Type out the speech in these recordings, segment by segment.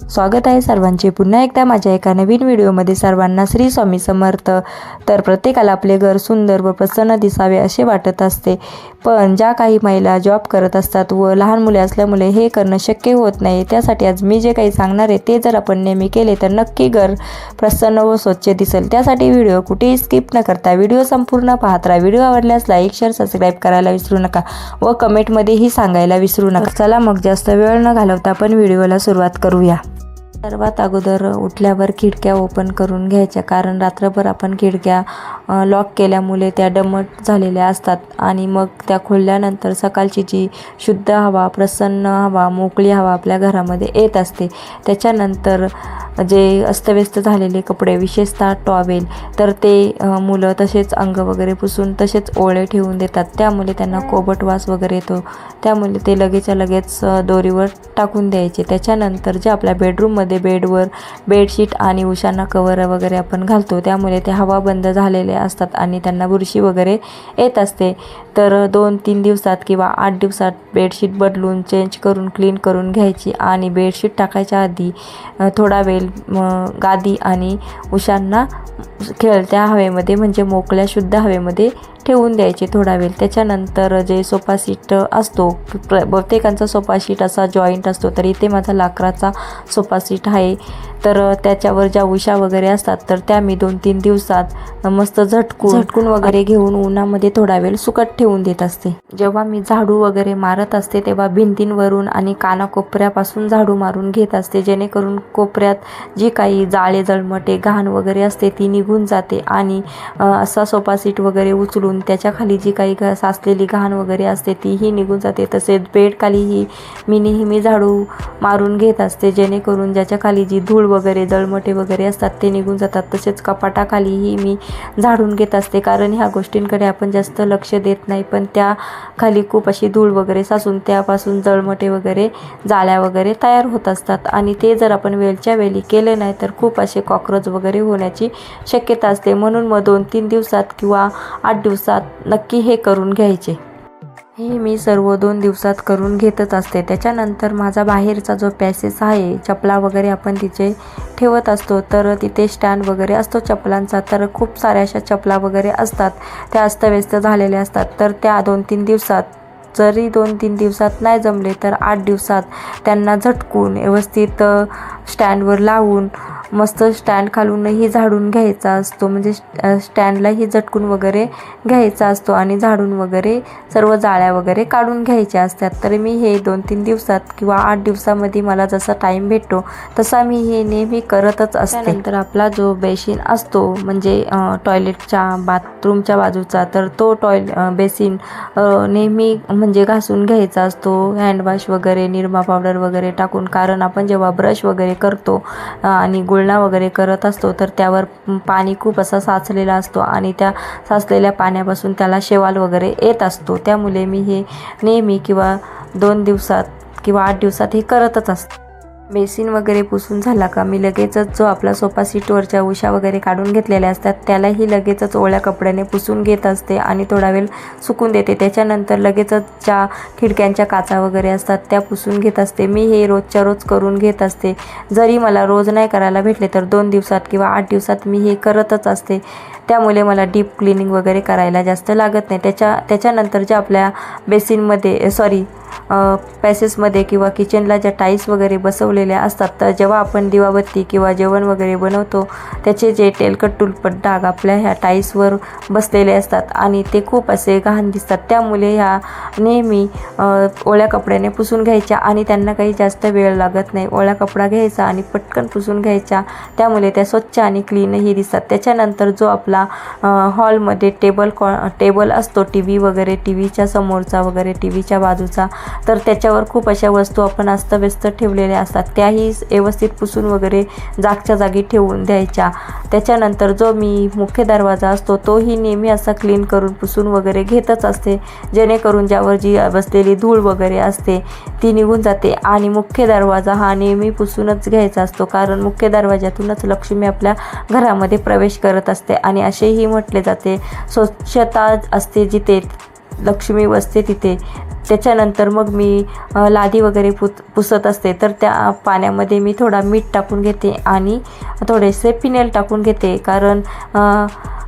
स्वागत आहे सर्वांचे पुन्हा एकदा माझ्या एका नवीन व्हिडिओमध्ये। सर्वांना श्री स्वामी समर्थ। तर प्रत्येकाला आपले घर सुंदर व प्रसन्न दिसावे असे वाटत असते, पण ज्या काही महिला जॉब करत असतात व लहान मुले असल्यामुळे हे करणं शक्य होत नाही। त्यासाठी आज मी जे काही सांगणार आहे ते जर आपण नेहमी केले तर नक्की घर प्रसन्न व स्वच्छ दिसेल। त्यासाठी व्हिडिओ कुठेही स्किप न करता व्हिडिओ संपूर्ण पाहत राहा। व्हिडिओ आवडल्यास लाईक शेअर सबस्क्राईब करायला विसरू नका व कमेंटमध्येही सांगायला विसरू नका। चला मग जास्त वेळ न घालवता आपण व्हिडिओला सुरुवात करूया। सर्वात अगोदर उठल्यावर खिडक्या ओपन करून घ्यायच्या, कारण रात्रभर आपण खिडक्या लॉक केल्यामुळे त्या दमट झालेल्या असतात आणि मग त्या खोलल्यानंतर सकाळची जी शुद्ध हवा, प्रसन्न हवा, मोकळी हवा आपल्या घरामध्ये येत असते। त्याच्यानंतर जे अस्तव्यस्त झालेले कपडे, विशेषतः टॉवेल, तर ते मुलं तसेच अंग वगैरे पुसून तसेच ओळे ठेवून देतात। त्यामुळे त्यांना कोबट वास वगैरे येतो, त्यामुळे ते लगेचच्या लगेच दोरीवर टाकून द्यायचे। त्याच्यानंतर जे आपल्या बेडरूममध्ये बेडवर बेडशीट आणि उशांना कवर वगैरे आपण घालतो, त्यामुळे ते हवा बंद झालेले असतात आणि त्यांना बुरशी वगैरे येत असते। तर 2-3 दिवसात किंवा 8 दिवसात बेडशीट बदलून चेंज करून क्लीन करून घ्यायची आणि बेडशीट टाकायच्या आधी थोडा वेळ गादी आणि उशांना खेळत्या हवेमध्ये म्हणजे मोकळ्या शुद्ध हवेमध्ये ठेवून द्यायचे थोडा वेळ। त्याच्यानंतर जे सोफा सीट असतो, बहुतेकांचा सोफा सीट असा जॉईंट असतो, तर इथे माझा लाकडाचा सोफा सीट आहे। तर त्याच्यावर ज्या उशा वगैरे असतात तर त्या मी 2-3 दिवसात मस्त झटकून वगैरे घेऊन उन्हामध्ये थोडा वेळ सुकत ठेवून देत असते। जेव्हा मी झाडू वगैरे मारत असते तेव्हा भिंतींवरून आणि कानाकोपऱ्यापासून झाडू मारून घेत असते, जेणेकरून कोपऱ्यात जी काही जाळे जळमटे घाण वगैरे असते ती निघून जाते आणि असा सोफा सीट वगैरे उचलून त्याच्याखाली जी काही साचलेली घाण वगैरे असते तीही निघून जाते। तसेच बेडखालीही मी नेहमी झाडू मारून घेत असते, जेणेकरून ज्याच्याखाली जी धूळ वगैरे जळमटे वगैरे असतात ते निघून जातात। तसेच कपाटाखालीही मी झाडून घेत असते, कारण ह्या गोष्टींकडे आपण जास्त लक्ष देत नाही, पण त्या खाली खूप अशी धूळ वगैरे साचून त्यापासून जळमटे वगैरे जाळ्या वगैरे तयार होत असतात आणि ते जर आपण वेळच्या वेळी केले नाही तर खूप असे कॉक्रोच वगैरे होण्याची शक्यता असते। म्हणून मग 2-3 दिवसात किंवा 8 दिवसात नक्की हे करून घ्यायचे। हे मी सर्व 2 दिवसात करून घेतच असते। त्याच्यानंतर माझा बाहेरचा जो पॅसेज आहे, चपला वगैरे आपण तिथे ठेवत असतो, तर तिथे स्टँड वगैरे असतो चपलांचा, तर खूप साऱ्या अशा चपला वगैरे असतात, त्या अस्तव्यस्त झालेल्या असतात। तर त्या 2-3 दिवसात, जरी 2-3 दिवसात नाही जमले तर 8 दिवसात त्यांना झटकून व्यवस्थित स्टँडवर लावून मस्त स्टँड खालूनही झाडून घ्यायचा असतो, म्हणजे स्टँडलाही झटकून वगैरे घ्यायचा असतो आणि झाडून वगैरे सर्व जाळ्या वगैरे काढून घ्यायच्या असतात। तर मी हे 2-3 दिवसात किंवा 8 दिवसामध्ये मला जसा टाईम भेटतो तसा मी हे नेहमी करतच असते। त्यानंतर आपला जो बेसिन असतो, म्हणजे टॉयलेटच्या बाथरूमच्या बाजूचा, तर तो बेसिन नेहमी म्हणजे घासून घ्यायचा असतो, हँडवॉश वगैरे निरमा पावडर वगैरे टाकून, कारण आपण जेव्हा ब्रश वगैरे करतो आणि गुळणा वगैरे करत असतो तर त्यावर पाणी खूप असा साचलेला असतो आणि त्या साचलेल्या पाण्यापासून त्याला शेवाळ वगैरे येत असतो। त्यामुळे मी हे नेहमी किंवा 2 दिवसात किंवा 8 दिवसात हे करतच असते। बेसिन वगैरे पुसून झाला का मी लगेचच जो आपला सोफा सीटवरच्या उशा वगैरे काढून घेतलेल्या असतात त्यालाही लगेचच ओल्या कपड्याने पुसून घेत असते आणि थोडा वेळ सुकून देते। त्याच्यानंतर लगेचच ज्या खिडक्यांच्या काचा वगैरे असतात त्या पुसून घेत असते। मी हे रोजच्या रोज करून घेत असते, जरी मला रोज नाही करायला भेटले तर 2 दिवसात किंवा 8 दिवसात मी हे करतच असते। त्यामुळे मला डीप क्लिनिंग वगैरे करायला जास्त लागत नाही। त्याच्यानंतर ज्या आपल्या बेसिनमध्ये पॅसेसमध्ये किंवा किचनला ज्या टाईल्स वगैरे बसवलेल्या असतात, तर जेव्हा आपण दिवाबत्ती किंवा जेवण वगैरे बनवतो त्याचे जे तेलकट तुलपट डाग आपल्या ह्या टाईल्सवर बसलेले असतात आणि ते खूप असे घाण दिसतात। त्यामुळे ह्या नेहमी ओल्या कपड्याने पुसून घ्यायच्या आणि त्यांना काही जास्त वेळ लागत नाही। ओला कपडा घ्यायचा आणि पटकन पुसून घ्यायच्या, त्यामुळे त्या स्वच्छ आणि क्लीनही दिसतात। त्याच्यानंतर जो आपला हॉलमध्ये टेबल असतो, टी व्ही वगैरे, टीव्हीच्या समोरचा वगैरे, टीव्हीच्या बाजूचा, तर त्याच्यावर खूप अशा वस्तू आपण अस्तव्यस्त ठेवलेल्या असतात, त्याही व्यवस्थित पुसून वगैरे जागच्या जागी ठेवून द्यायच्या। त्याच्यानंतर जो मी मुख्य दरवाजा असतो तोही नेहमी असा क्लीन करून पुसून वगैरे घेतच असते, जेणेकरून ज्यावर जी बसलेली धूळ वगैरे असते ती निघून जाते। आणि मुख्य दरवाजा हा नेहमी पुसूनच घ्यायचा असतो, कारण मुख्य दरवाजातूनच लक्ष्मी आपल्या घरामध्ये प्रवेश करत असते आणि असेही म्हटले जाते, स्वच्छता असते जिथे लक्ष्मी बसते तिथे। त्याच्यानंतर मग मी लादी वगैरे पुसत असते. तर त्या पाण्यामध्ये मी थोडा मीठ टाकून घेते आणि थोडेसे फिनेल टाकून घेते, कारण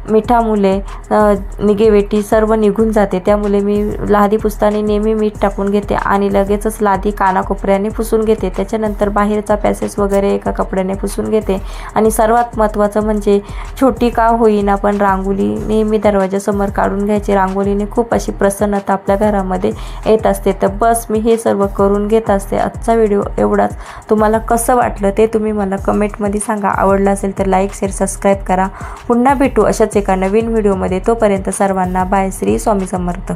मिठामुळे निगेटिव्हिटी सर्व निघून जाते. त्यामुळे मी लादी पुसताना नेहमी मीठ टाकून घेते आणि लगेचच लादी कानाकोपऱ्याने पुसून घेते. त्याच्यानंतर बाहेरचा पॅसेस वगैरे एका कपड्याने पुसून घेते. आणि सर्वात महत्त्वाचं म्हणजे छोटी का होईना पण रांगोळी नेहमी दरवाजासमोर काढून घ्यायची. रांगोळीने खूप अशी प्रसन्नता आपल्या घरामध्ये येत असते. तर बस मी हे सर्व करून घेत असते. आजचा व्हिडिओ एवढाच. तुम्हाला कसं वाटलं ते तुम्ही मला कमेंटमध्ये सांगा. आवडलं असेल तर लाईक शेअर सबस्क्राईब करा. पुन्हा भेटू अशाच एका नवीन व्हिडिओमध्ये. तोपर्यंत सर्वांना बाय. श्री स्वामी समर्थ.